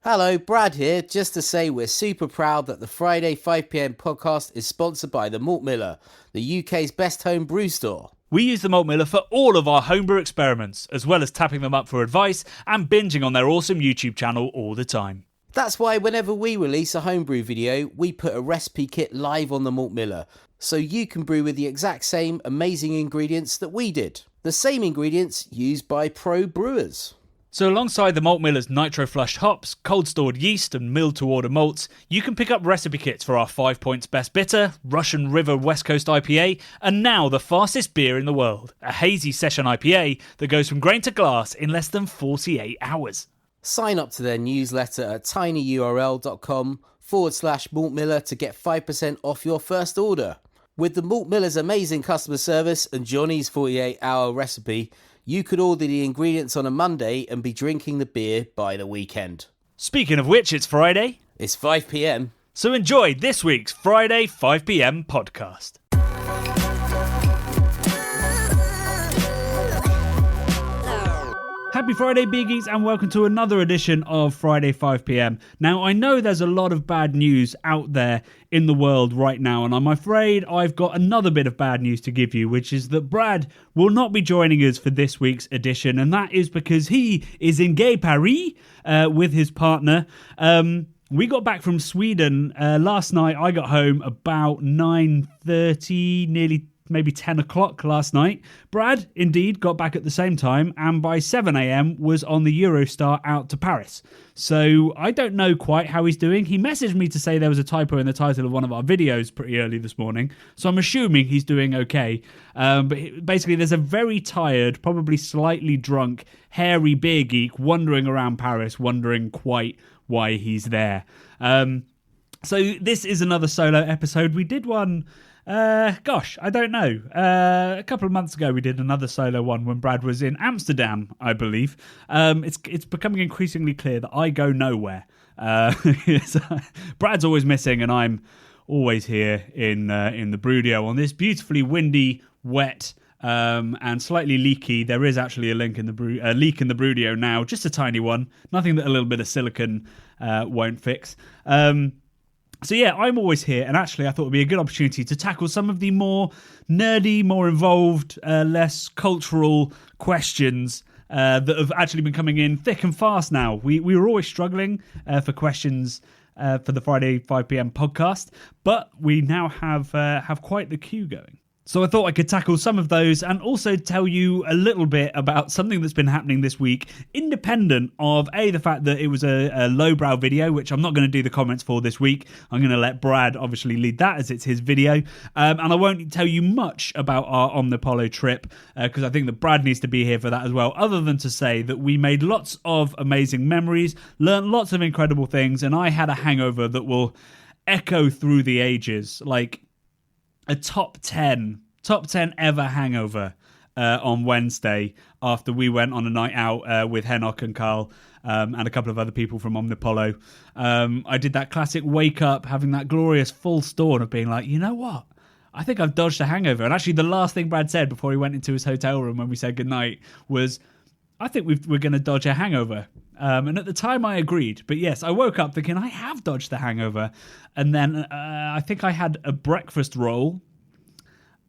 Hello, Brad here, just to say we're super proud that the Friday 5pm podcast is sponsored by the Malt Miller, the UK's best home brew store. We use the Malt Miller for all of our homebrew experiments, as well as tapping them up for advice and binging on their awesome YouTube channel all the time. That's why whenever we release a homebrew video, we put a recipe kit live on the Malt Miller, so you can brew with the exact same amazing ingredients that we did. The same ingredients used by pro brewers. So alongside the Malt Miller's nitro-flushed hops, cold-stored yeast and milled-to-order malts, you can pick up recipe kits for our 5 Points Best Bitter, Russian River West Coast IPA, and now the fastest beer in the world, a hazy session IPA that goes from grain to glass in less than 48 hours. Sign up to their newsletter at tinyurl.com/Malt Miller to get 5% off your first order. With the Malt Miller's amazing customer service and Jonny's 48-hour recipe, you could order the ingredients on a Monday and be drinking the beer by the weekend. Speaking of which, it's Friday. It's 5pm. So enjoy this week's Friday 5pm podcast. Happy Friday, Beer Geeks, and welcome to another edition of Friday 5pm. Now, I know there's a lot of bad news out there in the world right now, and I'm afraid I've got another bit of bad news to give you, which is that Brad will not be joining us for this week's edition, and that is because he is in Gay Paris with his partner. We got back from Sweden last night. I got home about 9:30, nearly maybe 10 o'clock last night. Brad, indeed, got back at the same time, and by 7am was on the Eurostar out to Paris. So I don't know quite how he's doing. He messaged me to say there was a typo in the title of one of our videos pretty early this morning, so I'm assuming he's doing okay. But basically, there's a very tired, probably slightly drunk, hairy beer geek wandering around Paris, wondering quite why he's there. So this is another solo episode. We did one... I don't know. A couple of months ago, we did another solo one when Brad was in Amsterdam, I believe. It's becoming increasingly clear that I go nowhere. Brad's always missing, and I'm always here in the Brudio on this beautifully windy, wet, and slightly leaky. There is actually a leak in the Brudio now, just a tiny one. Nothing that a little bit of silicone won't fix. So yeah, I'm always here, and actually I thought it would be a good opportunity to tackle some of the more nerdy, more involved, less cultural questions that have actually been coming in thick and fast now. We were always struggling for questions for the Friday 5pm podcast, but we now have quite the queue going. So I thought I could tackle some of those and also tell you a little bit about something that's been happening this week, independent of, the fact that it was a lowbrow video, which I'm not going to do the comments for this week. I'm going to let Brad obviously lead that as it's his video. And I won't tell you much about our Omnipolo trip because I think that Brad needs to be here for that as well, other than to say that we made lots of amazing memories, learned lots of incredible things, and I had a hangover that will echo through the ages, like a top 10 ever hangover on Wednesday after we went on a night out with Henok and Carl and a couple of other people from Omnipolo. I did that classic wake up, having that glorious full storm of being like, you know what? I think I've dodged a hangover. And actually the last thing Brad said before he went into his hotel room when we said goodnight was, I think we're going to dodge a hangover. And at the time I agreed. But yes, I woke up thinking I have dodged the hangover. And then I think I had a breakfast roll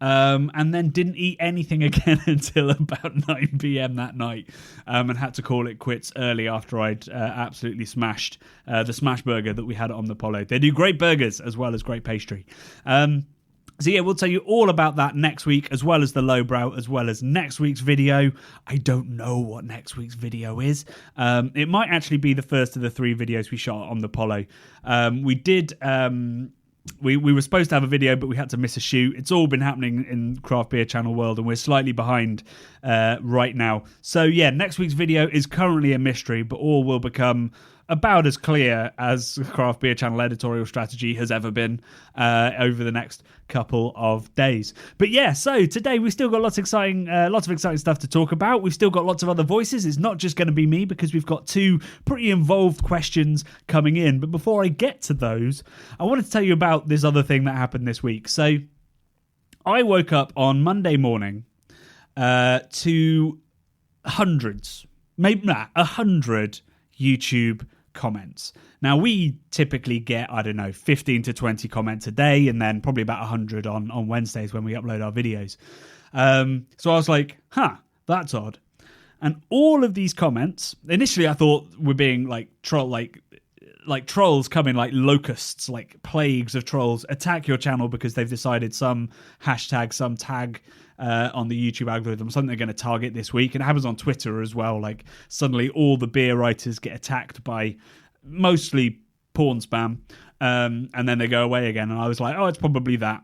and then didn't eat anything again until about 9pm that night and had to call it quits early after I'd absolutely smashed the smash burger that we had on the Polo. They do great burgers as well as great pastry. So yeah, we'll tell you all about that next week, as well as the lowbrow, as well as next week's video. I don't know what next week's video is. It might actually be the first of the 3 videos we shot on the Polo. We did... We were supposed to have a video, but we had to miss a shoot. It's all been happening in craft beer channel world, and we're slightly behind right now. So yeah, next week's video is currently a mystery, but all will become about as clear as craft beer channel editorial strategy has ever been over the next couple of days. But yeah, so today we've still got lots of exciting stuff to talk about. We've still got lots of other voices. It's not just going to be me, because we've got 2 pretty involved questions coming in. But before I get to those, I wanted to tell you about this other thing that happened this week. So I woke up on Monday morning to hundreds, maybe 100 YouTube comments. Now, we typically get, 15 to 20 comments a day, and then probably about 100 on Wednesdays when we upload our videos. So I was like, that's odd. And all of these comments, initially I thought were being like trolls coming like locusts, like plagues of trolls, attack your channel because they've decided some hashtag, some tag on the YouTube algorithm, something they're going to target this week. And it happens on Twitter as well. Like suddenly all the beer writers get attacked by mostly porn spam, and then they go away again. And I was like, oh, it's probably that.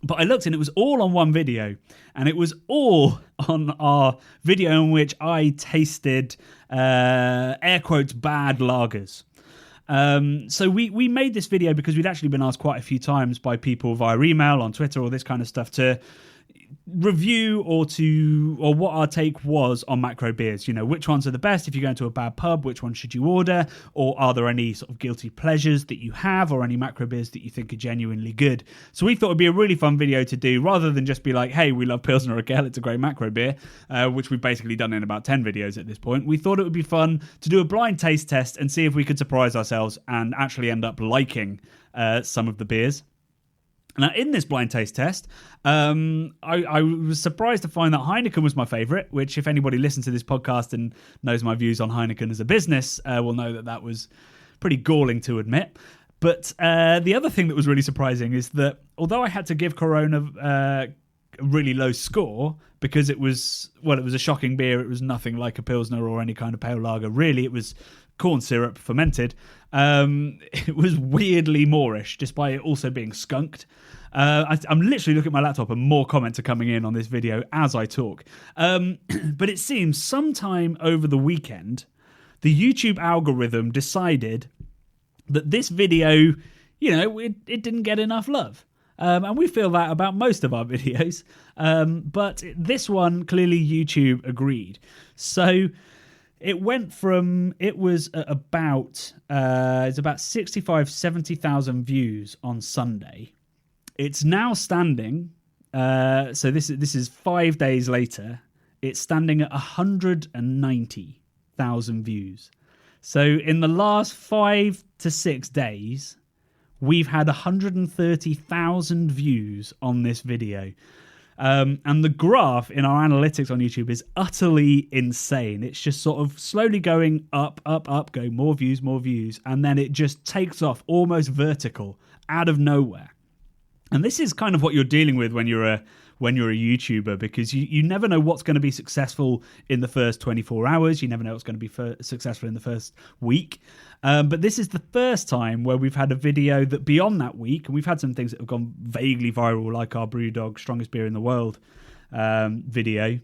But I looked and it was all on one video, and it was all on our video in which I tasted air quotes bad lagers. So we made this video because we'd actually been asked quite a few times by people via email, on Twitter, all this kind of stuff, to review or what our take was on macro beers. You know, which ones are the best if you go into a bad pub, which one should you order, or are there any sort of guilty pleasures that you have, or any macro beers that you think are genuinely good. So we thought it'd be a really fun video to do, rather than just be like, hey, we love Pilsner Urquell, it's a great macro beer, which we've basically done in about 10 videos at this point. We thought it would be fun to do a blind taste test and see if we could surprise ourselves and actually end up liking some of the beers. Now, in this blind taste test, I was surprised to find that Heineken was my favourite, which if anybody listens to this podcast and knows my views on Heineken as a business will know that was pretty galling to admit. But the other thing that was really surprising is that although I had to give Corona a really low score because it was a shocking beer, it was nothing like a Pilsner or any kind of pale lager. Really, it was corn syrup fermented. It was weirdly Moorish, despite it also being skunked. I'm literally looking at my laptop and more comments are coming in on this video as I talk. But it seems sometime over the weekend, the YouTube algorithm decided that this video, it didn't get enough love. And we feel that about most of our videos. But this one, clearly YouTube agreed. So it was about 65, 70,000 views on Sunday. It's now standing, so this is 5 days later, it's standing at 190,000 views. So in the last 5 to 6 days, we've had 130,000 views on this video. And the graph in our analytics on YouTube is utterly insane. It's just sort of slowly going up, going more views, and then it just takes off almost vertical out of nowhere. And this is kind of what you're dealing with when you're a YouTuber, because you never know what's going to be successful in the first 24 hours. You never know what's going to be successful in the first week. But this is the first time where we've had a video that beyond that week, and we've had some things that have gone vaguely viral, like our Brewdog Strongest Beer in the World video.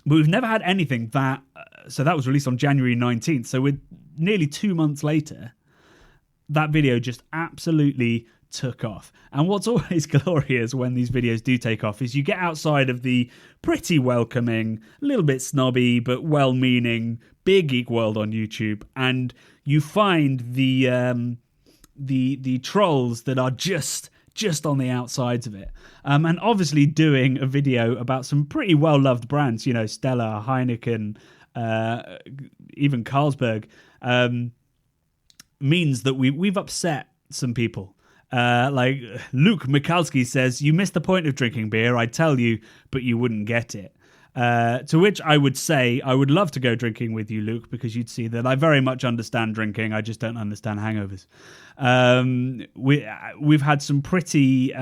But we've never had anything that... So that was released on January 19th. So we're nearly 2 months later. That video just absolutely took off. And what's always glorious when these videos do take off is you get outside of the pretty welcoming, a little bit snobby but well-meaning Big Geek world on YouTube, and you find the trolls that are just on the outsides of it, and obviously doing a video about some pretty well-loved brands, Stella, Heineken, even Carlsberg, means that we've upset some people. Like Luke Mikalski says, you missed the point of drinking beer, I'd tell you, but you wouldn't get it. To which I would say, I would love to go drinking with you, Luke, because you'd see that I very much understand drinking. I just don't understand hangovers. We've had some pretty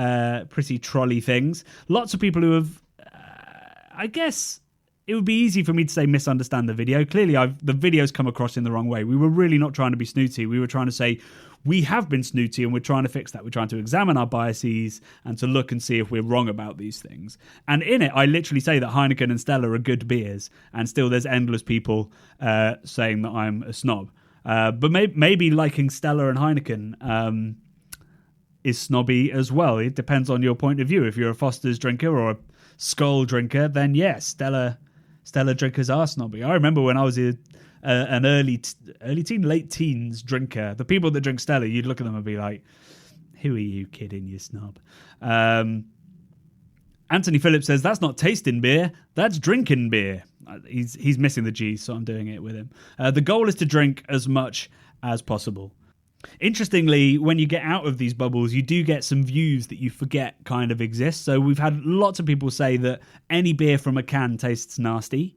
trolley things. Lots of people who have, I guess... It would be easy for me to say misunderstand the video. Clearly, the video's come across in the wrong way. We were really not trying to be snooty. We were trying to say we have been snooty and we're trying to fix that. We're trying to examine our biases and to look and see if we're wrong about these things. And in it, I literally say that Heineken and Stella are good beers, and still there's endless people saying that I'm a snob. But maybe liking Stella and Heineken is snobby as well. It depends on your point of view. If you're a Foster's drinker or a Skull drinker, then yes, Stella drinkers are snobby. I remember when I was an early teen, late teens drinker, the people that drink Stella, you'd look at them and be like, who are you kidding, you snob? Anthony Phillips says, that's not tasting beer, that's drinking beer. he's missing the G's, so I'm doing it with him. The goal is to drink as much as possible. Interestingly, when you get out of these bubbles, you do get some views that you forget kind of exist. So we've had lots of people say that any beer from a can tastes nasty,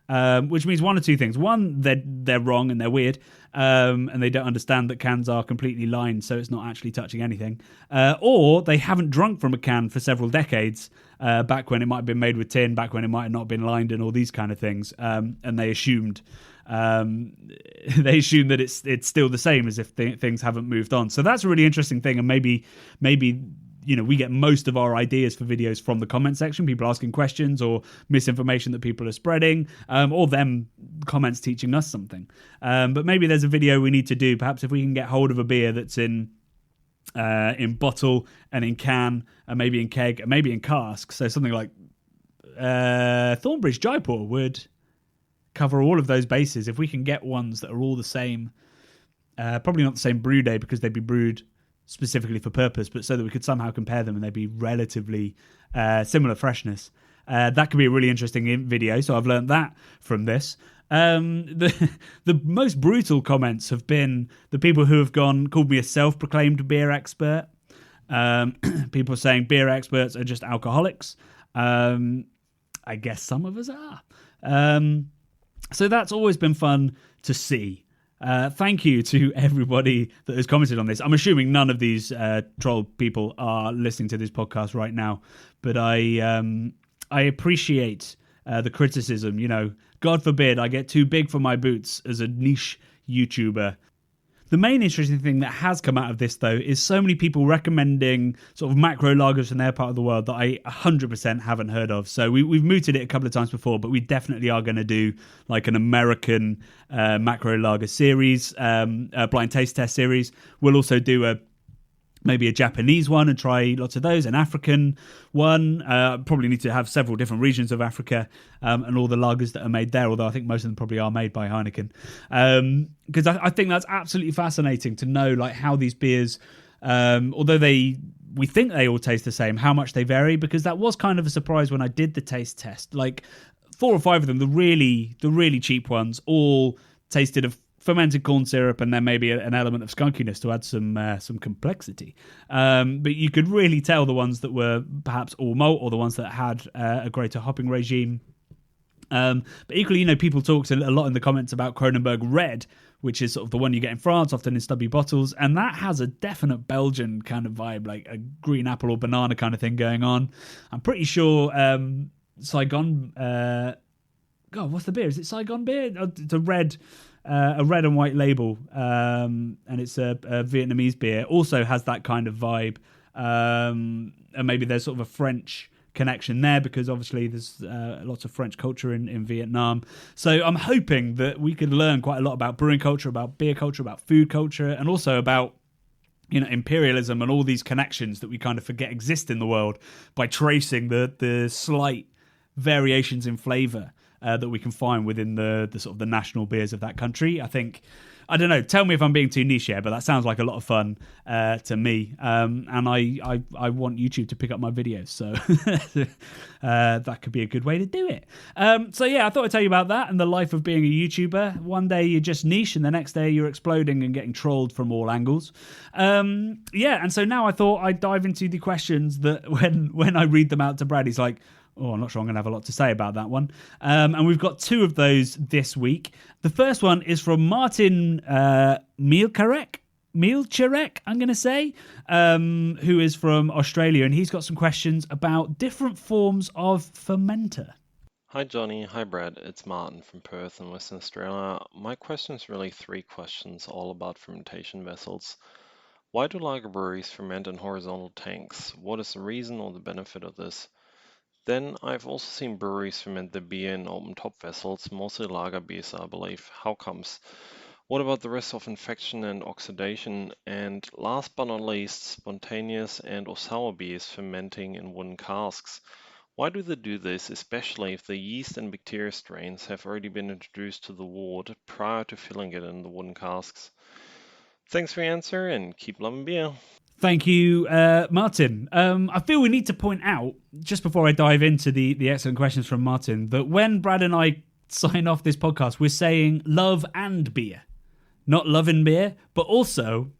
which means one or two things. One, they're wrong and they're weird, and they don't understand that cans are completely lined, so it's not actually touching anything. Or they haven't drunk from a can for several decades, back when it might have been made with tin, back when it might have not been lined and all these kind of things, and they assumed that it's still the same as if things haven't moved on. So that's a really interesting thing, and maybe we get most of our ideas for videos from the comment section, people asking questions or misinformation that people are spreading, or them comments teaching us something. But maybe there's a video we need to do, perhaps if we can get hold of a beer that's in bottle and in can and maybe in keg and maybe in cask. So something like Thornbridge Jaipur would cover all of those bases. If we can get ones that are all the same, probably not the same brew day because they'd be brewed specifically for purpose, but so that we could somehow compare them and they'd be relatively similar freshness. That could be a really interesting video. So I've learned that from this. The most brutal comments have been the people who have called me a self-proclaimed beer expert. People saying beer experts are just alcoholics. I guess some of us are. So that's always been fun to see. Thank you to everybody that has commented on this. I'm assuming none of these troll people are listening to this podcast right now, but I appreciate the criticism. God forbid I get too big for my boots as a niche YouTuber. The main interesting thing that has come out of this, though, is so many people recommending sort of macro lagers from their part of the world that I 100% haven't heard of. So we've mooted it a couple of times before, but we definitely are going to do like an American macro lager series, a blind taste test series. We'll also do maybe a Japanese one and try lots of those, an African one. Probably need to have several different regions of Africa and all the lagers that are made there, although I think most of them probably are made by Heineken. Because I think that's absolutely fascinating to know like how these beers, although we think they all taste the same, how much they vary, because that was kind of a surprise when I did the taste test. Like 4 or 5 of them, the really cheap ones, all tasted of fermented corn syrup and then maybe an element of skunkiness to add some complexity. But you could really tell the ones that were perhaps all malt or the ones that had a greater hopping regime. But equally, people talked a lot in the comments about Kronenberg Red, which is sort of the one you get in France, often in stubby bottles, and that has a definite Belgian kind of vibe, like a green apple or banana kind of thing going on. I'm pretty sure Saigon... God, what's the beer? Is it Saigon beer? It's a red and white label, and it's a Vietnamese beer. Also has that kind of vibe, and maybe there's sort of a French connection there because obviously there's lots of French culture in Vietnam. So I'm hoping that we could learn quite a lot about brewing culture, about beer culture, about food culture, and also about imperialism and all these connections that we kind of forget exist in the world by tracing the slight variations in flavour that we can find within the sort of the national beers of that country. I don't know, tell me if I'm being too niche here, but that sounds like a lot of fun to me. And I want YouTube to pick up my videos, so that could be a good way to do it. So yeah, I thought I'd tell you about that and the life of being a YouTuber. One day you're just niche and the next day you're exploding and getting trolled from all angles. And so now I thought I'd dive into the questions that when I read them out to Brad, he's like, oh, I'm not sure I'm going to have a lot to say about that one. And we've got 2 of those this week. The first one is from Martin Mielkarek, I'm going to say, who is from Australia. And he's got some questions about different forms of fermenter. Hi Jonny, hi Brad, it's Martin from Perth in Western Australia. My question is really 3 questions, all about fermentation vessels. Why do lager breweries ferment in horizontal tanks? What is the reason or the benefit of this? Then I've also seen breweries ferment their beer in open top vessels, mostly lager beers I believe. How comes? What about the risk of infection and oxidation? And last but not least, spontaneous and or sour beers fermenting in wooden casks. Why do they do this, especially if the yeast and bacteria strains have already been introduced to the wort prior to filling it in the wooden casks? Thanks for your answer and keep loving beer. Thank you, Martin. I feel we need to point out, just before I dive into the excellent questions from Martin, that when Brad and I sign off this podcast, we're saying love and beer. Not love and beer, but also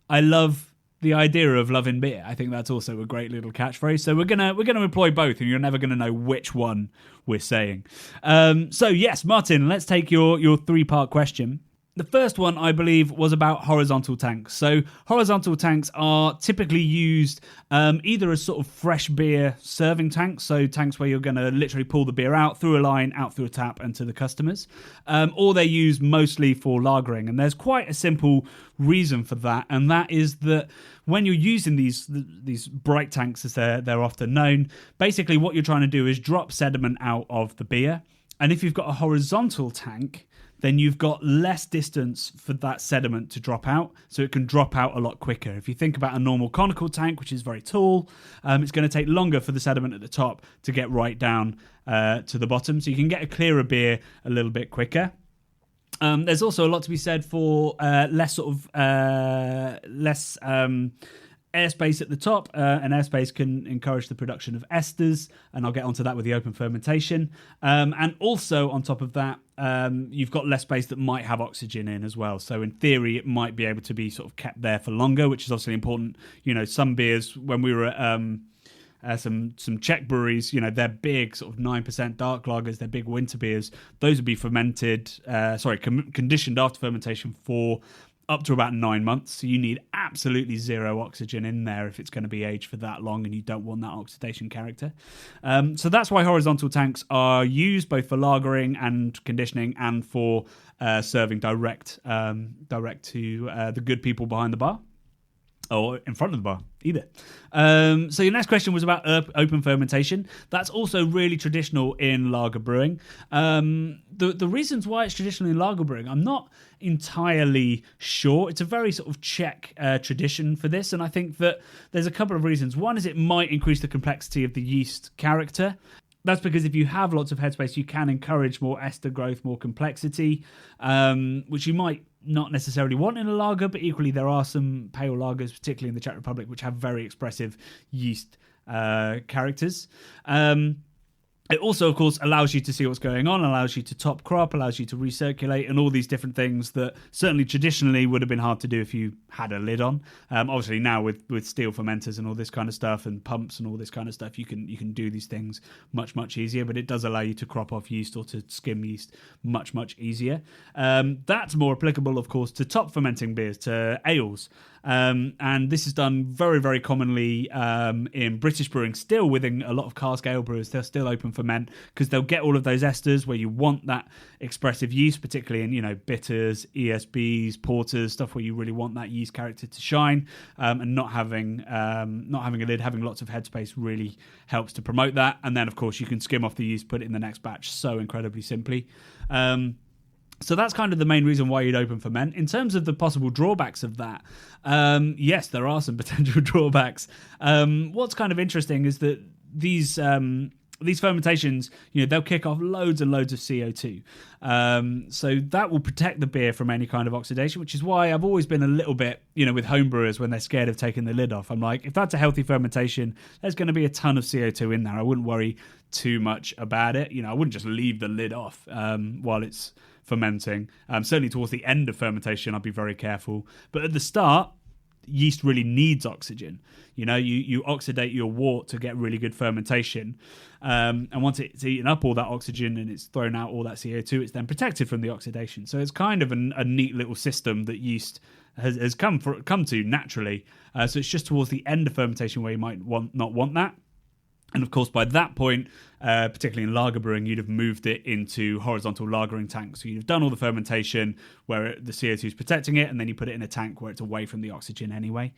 I love the idea of love and beer. I think that's also a great little catchphrase. So we're gonna employ both, and you're never gonna know which one we're saying. So yes, Martin, let's take your 3-part question. The first one, I believe, was about horizontal tanks. So horizontal tanks are typically used either as sort of fresh beer serving tanks, so tanks where you're going to literally pull the beer out through a line, out through a tap, and to the customers, or they're used mostly for lagering. And there's quite a simple reason for that, and that is that when you're using these bright tanks, as they're often known, basically what you're trying to do is drop sediment out of the beer. And if you've got a horizontal tank, then you've got less distance for that sediment to drop out, so it can drop out a lot quicker. If you think about a normal conical tank, which is very tall, it's going to take longer for the sediment at the top to get right down to the bottom, so you can get a clearer beer a little bit quicker. There's also a lot to be said for less airspace at the top, and airspace can encourage the production of esters, and I'll get onto that with the open fermentation. And also on top of that, you've got less space that might have oxygen in as well. So in theory, it might be able to be sort of kept there for longer, which is obviously important. You know, some beers, when we were at some Czech breweries, you know, they're big sort of 9% dark lagers, they're big winter beers. Those would be conditioned after fermentation for up to about 9 months. So you need absolutely zero oxygen in there if it's going to be aged for that long, and you don't want that oxidation character. So that's why horizontal tanks are used both for lagering and conditioning, and for serving direct to the good people behind the bar, or in front of the bar, either. So your next question was about open fermentation. That's also really traditional in lager brewing. The reasons why it's traditional in lager brewing, I'm not entirely sure. It's a very sort of Czech tradition for this, and I think that there's a couple of reasons. One is it might increase the complexity of the yeast character. That's because if you have lots of headspace, you can encourage more ester growth, more complexity, which you might not necessarily want in a lager, but equally there are some pale lagers, particularly in the Czech Republic, which have very expressive yeast characters. It also, of course, allows you to see what's going on, allows you to top crop, allows you to recirculate, and all these different things that certainly traditionally would have been hard to do if you had a lid on. Obviously now with steel fermenters and all this kind of stuff, and pumps and all this kind of stuff, you can do these things much easier, but it does allow you to crop off yeast or to skim yeast much easier. That's more applicable, of course, to top fermenting beers, to ales. And this is done very commonly in British brewing, still within a lot of cask ale brewers. They'll still open ferment because they'll get all of those esters where you want that expressive yeast, particularly in, you know, bitters, ESBs, porters, stuff where you really want that yeast character to shine. And not having a lid, having lots of headspace really helps to promote that. And then, of course, you can skim off the yeast, put it in the next batch so incredibly simply. So that's kind of the main reason why you'd open ferment. In terms of the possible drawbacks of that, yes, there are some potential drawbacks. What's kind of interesting is that these fermentations, you know, they'll kick off loads and loads of CO2. So that will protect the beer from any kind of oxidation, which is why I've always been a little bit, you know, with homebrewers when they're scared of taking the lid off. I'm like, if that's a healthy fermentation, there's going to be a ton of CO2 in there. I wouldn't worry too much about it. You know, I wouldn't just leave the lid off while it's fermenting. Certainly towards the end of fermentation, I'd be very careful. But at the start, yeast really needs oxygen. You know, you oxidate your wort to get really good fermentation. And once it's eaten up all that oxygen and it's thrown out all that CO2, it's then protected from the oxidation. So it's kind of a neat little system that yeast has come to naturally. So it's just towards the end of fermentation where you might not want that. And of course, by that point, particularly in lager brewing, you'd have moved it into horizontal lagering tanks. So you'd have done all the fermentation where the CO2 is protecting it, and then you put it in a tank where it's away from the oxygen anyway.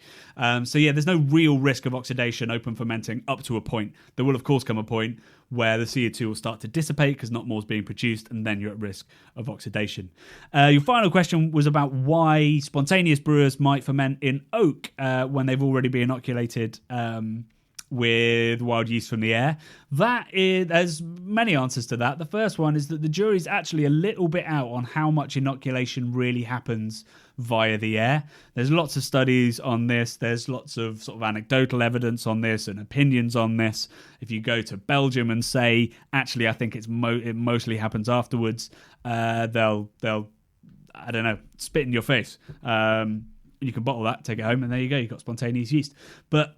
So yeah, there's no real risk of oxidation open fermenting up to a point. There will, of course, come a point where the CO2 will start to dissipate because not more is being produced, and then you're at risk of oxidation. Your final question was about why spontaneous brewers might ferment in oak when they've already been inoculated with wild yeast from the air? There's many answers to that. The first one is that the jury's actually a little bit out on how much inoculation really happens via the air. There's lots of studies on this. There's lots of sort of anecdotal evidence on this and opinions on this. If you go to Belgium and say, actually, I think it mostly happens afterwards, they'll I don't know, spit in your face. You can bottle that, take it home, and there you go. You've got spontaneous yeast. But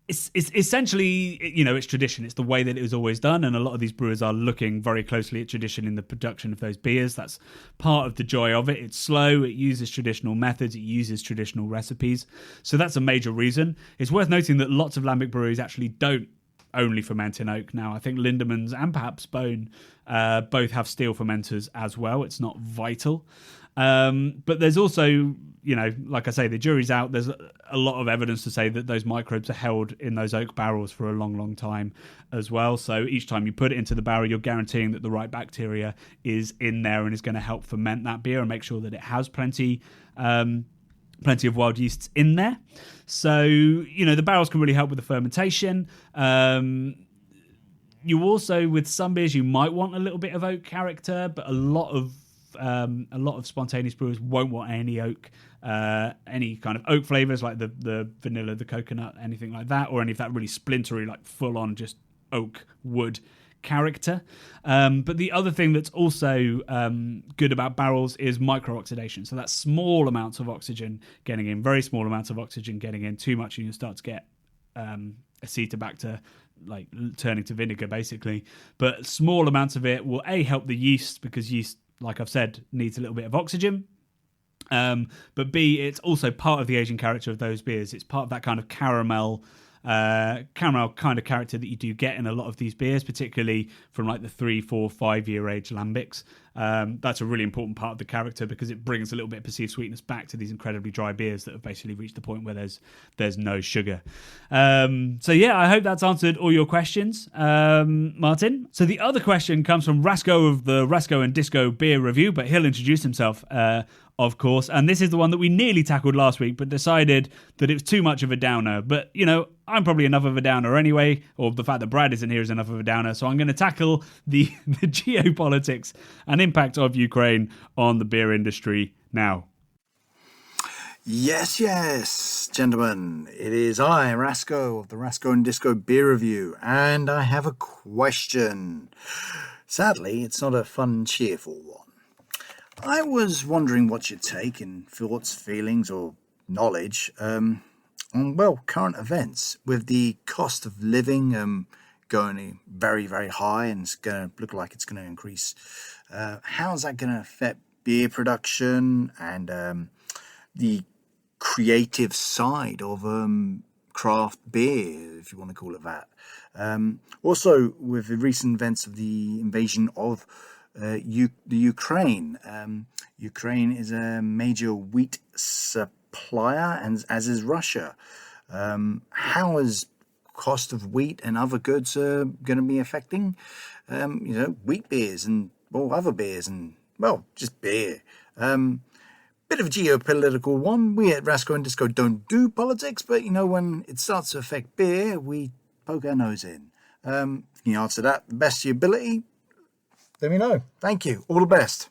it's essentially, it's tradition. It's the way that it was always done, and a lot of these brewers are looking very closely at tradition in the production of those beers. That's part of the joy of it. It's slow. It uses traditional methods. It uses traditional recipes. So that's a major reason. It's worth noting that lots of lambic breweries actually don't only ferment in oak now. I think Lindemans and perhaps Bone both have steel fermenters as well. It's not vital. But there's also, like I say, the jury's out. There's a lot of evidence to say that those microbes are held in those oak barrels for a long, long time as well. So each time you put it into the barrel, you're guaranteeing that the right bacteria is in there and is going to help ferment that beer and make sure that it has plenty of wild yeasts in there. So, the barrels can really help with the fermentation. You also, with some beers, you might want a little bit of oak character, but a lot of spontaneous brewers won't want any oak, any kind of oak flavors like the vanilla, the coconut, anything like that, or any of that really splintery, like full on just oak wood character. But the other thing that's also good about barrels is micro-oxidation. So that's small amounts of oxygen getting in, very small amounts of oxygen getting in. Too much and you start to get acetobacter, like turning to vinegar basically. But small amounts of it will help the yeast, because yeast, like I've said, needs a little bit of oxygen. But B, it's also part of the aging character of those beers. It's part of that kind of caramel kind of character that you do get in a lot of these beers, particularly from like the 3, 4, 5 year age lambics. That's a really important part of the character, because it brings a little bit of perceived sweetness back to these incredibly dry beers that have basically reached the point where there's no sugar. So yeah, I hope that's answered all your questions, Martin. So the other question comes from Rasco of the Rasco and Disco Beer Review, but he'll introduce himself, of course, and this is the one that we nearly tackled last week, but decided that it was too much of a downer. But, I'm probably enough of a downer anyway, or the fact that Brad isn't here is enough of a downer, so I'm going to tackle the geopolitics and impact of Ukraine on the beer industry now. Yes, gentlemen. It is I, Rasco, of the Rasco and Disco Beer Review, and I have a question. Sadly, it's not a fun, cheerful one. I was wondering what your take and thoughts, feelings, or knowledge on, current events, with the cost of living going very, very high, and it's going to look like it's going to increase. How's that going to affect beer production and the creative side of craft beer, if you want to call it that? Also, with the recent events of the invasion of the Ukraine. Ukraine is a major wheat supplier, and as is Russia. How is cost of wheat and other goods going to be affecting, wheat beers and other beers and just beer? Bit of a geopolitical one. We at Rasco and Disco don't do politics, but when it starts to affect beer, we poke our nose in. Can you answer that the best of your ability? Let me know. Thank you. All the best.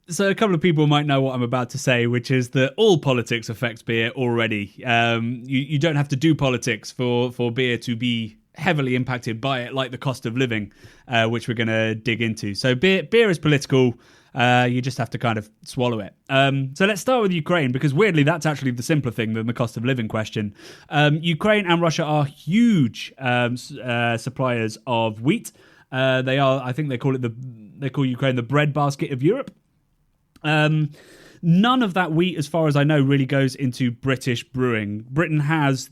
So a couple of people might know what I'm about to say, which is that all politics affects beer already. You don't have to do politics for beer to be heavily impacted by it, like the cost of living, which we're going to dig into. So beer is political. You just have to kind of swallow it. So let's start with Ukraine, because weirdly, that's actually the simpler thing than the cost of living question. Ukraine and Russia are huge suppliers of wheat. They are, I think they call Ukraine the breadbasket of Europe. None of that wheat, as far as I know, really goes into British brewing. Britain has,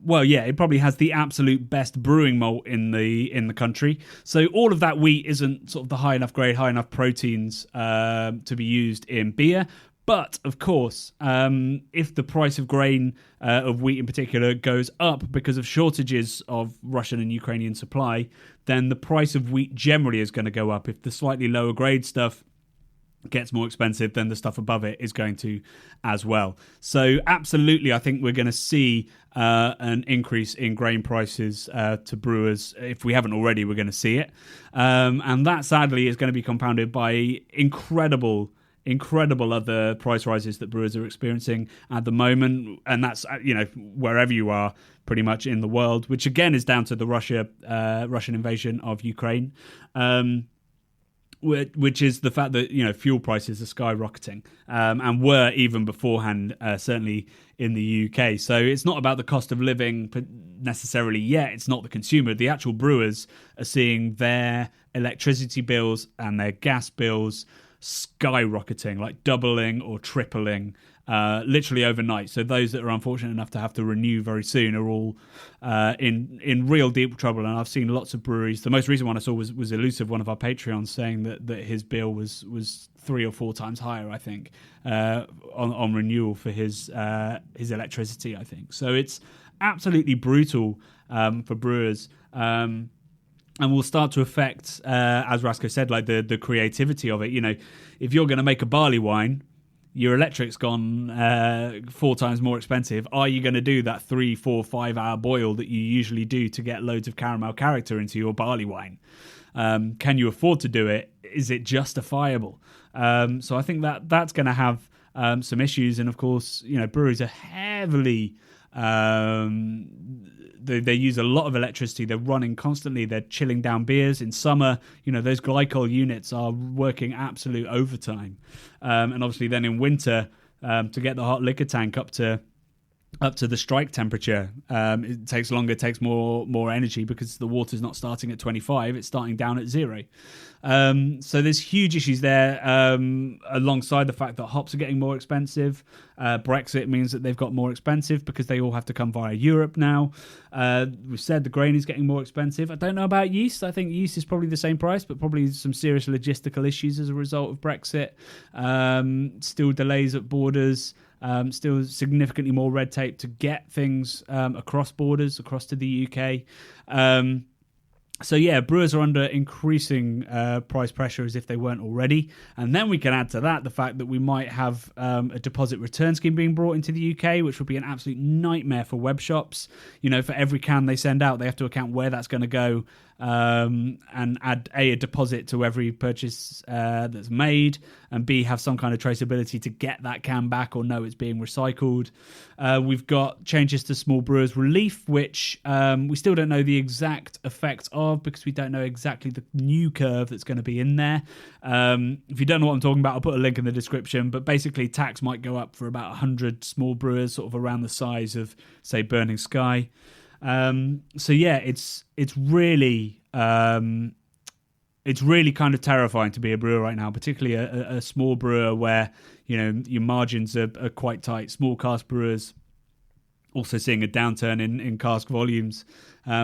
it probably has the absolute best brewing malt in the country. So all of that wheat isn't sort of the high enough grade, high enough proteins to be used in beer. But, of course, if the price of grain, of wheat in particular, goes up because of shortages of Russian and Ukrainian supply, then the price of wheat generally is going to go up. If the slightly lower grade stuff gets more expensive, then the stuff above it is going to as well. So absolutely, I think we're going to see an increase in grain prices to brewers. If we haven't already, we're going to see it. And that sadly is going to be compounded by incredible other price rises that brewers are experiencing at the moment. And that's, wherever you are pretty much in the world, which again is down to the Russian invasion of Ukraine. Which is the fact that fuel prices are skyrocketing and were even beforehand, certainly in the UK. So it's not about the cost of living necessarily yet. It's not the consumer. The actual brewers are seeing their electricity bills and their gas bills skyrocketing, like doubling or tripling, literally overnight. So those that are unfortunate enough to have to renew very soon are all in real deep trouble. And I've seen lots of breweries. The most recent one I saw was Elusive, one of our Patreons, saying that his bill was 3 or 4 times higher, I think, on renewal for his electricity, I think. So it's absolutely brutal for brewers. And will start to affect, as Rasko said, like the creativity of it. If you're going to make a barley wine, your electric's gone 4 times more expensive. Are you going to do that 3, 4, 5 hour boil that you usually do to get loads of caramel character into your barley wine? Can you afford to do it? Is it justifiable? So I think that's going to have some issues. And of course, breweries are heavily... They use a lot of electricity. They're running constantly. They're chilling down beers. In summer, those glycol units are working absolute overtime. And obviously then in winter, to get the hot liquor tank up to the strike temperature, it takes longer, takes more energy because the water's not starting at 25, it's starting down at 0. So there's huge issues there, alongside the fact that hops are getting more expensive. Brexit means that they've got more expensive because they all have to come via Europe now. We've said the grain is getting more expensive. I don't know about yeast. I think yeast is probably the same price, but probably some serious logistical issues as a result of Brexit. Still delays at borders. Still significantly more red tape to get things across borders, across to the UK. So yeah, brewers are under increasing price pressure as if they weren't already. And then we can add to that the fact that we might have a deposit return scheme being brought into the UK, which would be an absolute nightmare for web shops. For every can they send out, they have to account where that's going to go, and add a deposit to every purchase that's made, and B, have some kind of traceability to get that can back or know it's being recycled. We've got changes to small brewers relief, which we still don't know the exact effect of because we don't know exactly the new curve that's going to be in there. If you don't know what I'm talking about, I'll put a link in the description, but basically tax might go up for about 100 small brewers, sort of around the size of, say, Burning Sky. So yeah, it's really kind of terrifying to be a brewer right now, particularly a small brewer where your margins are quite tight. Small cask brewers also seeing a downturn in cask volumes,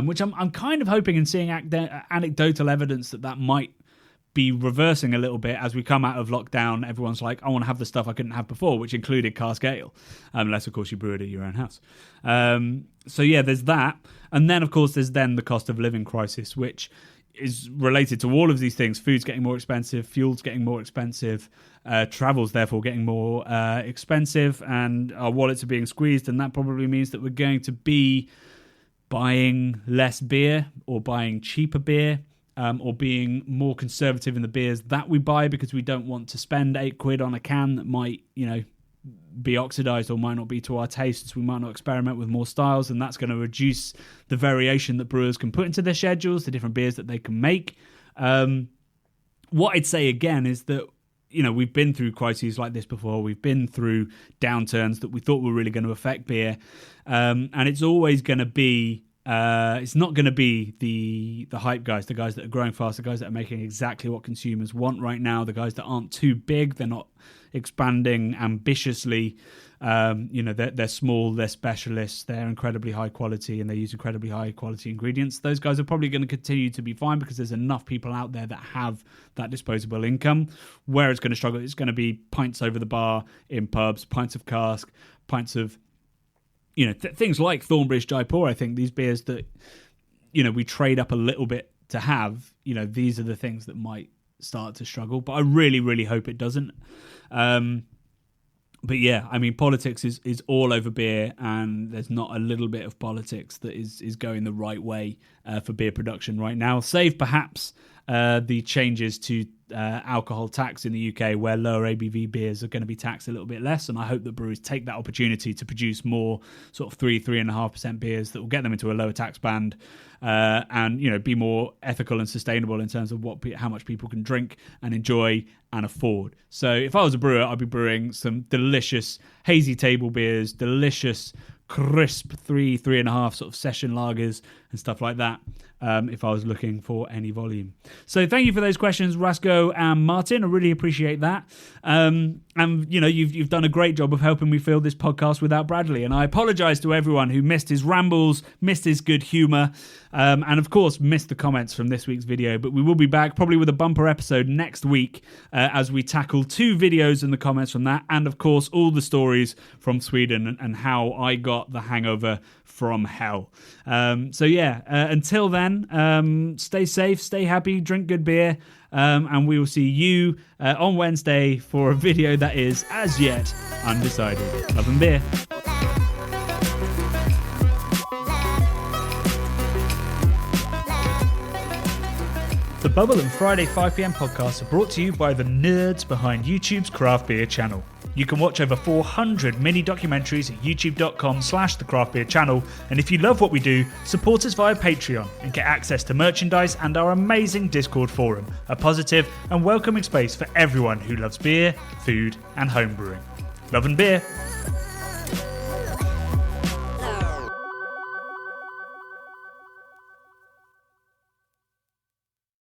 which I'm kind of hoping and seeing anecdotal evidence that might be reversing a little bit as we come out of lockdown. Everyone's like, I want to have the stuff I couldn't have before, which included cask ale, unless of course you brew it at your own house. So yeah, there's that. And then of course there's then the cost of living crisis, which is related to all of these things. Food's getting more expensive, fuel's getting more expensive, travel's therefore getting more expensive, and our wallets are being squeezed, and that probably means that we're going to be buying less beer or buying cheaper beer, or being more conservative in the beers that we buy because we don't want to spend £8 on a can that might, be oxidized or might not be to our tastes. We might not experiment with more styles, and that's going to reduce the variation that brewers can put into their schedules, the different beers that they can make. What I'd say again is that, we've been through crises like this before. We've been through downturns that we thought were really going to affect beer. And it's always going to be, it's not going to be the hype guys, the guys that are growing fast, the guys that are making exactly what consumers want right now, the guys that aren't too big, they're not expanding ambitiously. They're small, they're specialists, they're incredibly high quality, and they use incredibly high quality ingredients. Those guys are probably going to continue to be fine because there's enough people out there that have that disposable income. Where it's going to struggle, it's going to be pints over the bar in pubs, pints of cask, pints of things like Thornbridge Jaipur. I think these beers that we trade up a little bit to have, these are the things that might start to struggle. But I really, really hope it doesn't. But yeah, I mean, politics is all over beer, and there's not a little bit of politics that is going the right way for beer production right now, save perhaps the changes to alcohol tax in the UK, where lower ABV beers are going to be taxed a little bit less. And I hope that brewers take that opportunity to produce more sort of 3.5% beers that will get them into a lower tax band, and be more ethical and sustainable in terms of how much people can drink and enjoy and afford. So if I was a brewer, I'd be brewing some delicious hazy table beers, delicious crisp 3.5 sort of session lagers and stuff like that, if I was looking for any volume. So thank you for those questions, Rasko and Martin. I really appreciate that. And you've done a great job of helping me fill this podcast without Bradley, and I apologize to everyone who missed his rambles, missed his good humor, and of course missed the comments from this week's video. But we will be back probably with a bumper episode next week as we tackle 2 videos and the comments from that, and of course all the stories from Sweden and how I got the hangover from hell. Until then, stay safe, stay happy, drink good beer, and we will see you on Wednesday for a video that is as yet undecided. Love and beer. The Bubble and Friday 5pm podcasts are brought to you by the nerds behind YouTube's craft beer channel. You can watch over 400 mini documentaries at youtube.com/the craft beer channel. And if you love what we do, support us via Patreon and get access to merchandise and our amazing Discord forum, a positive and welcoming space for everyone who loves beer, food and homebrewing. Love and beer.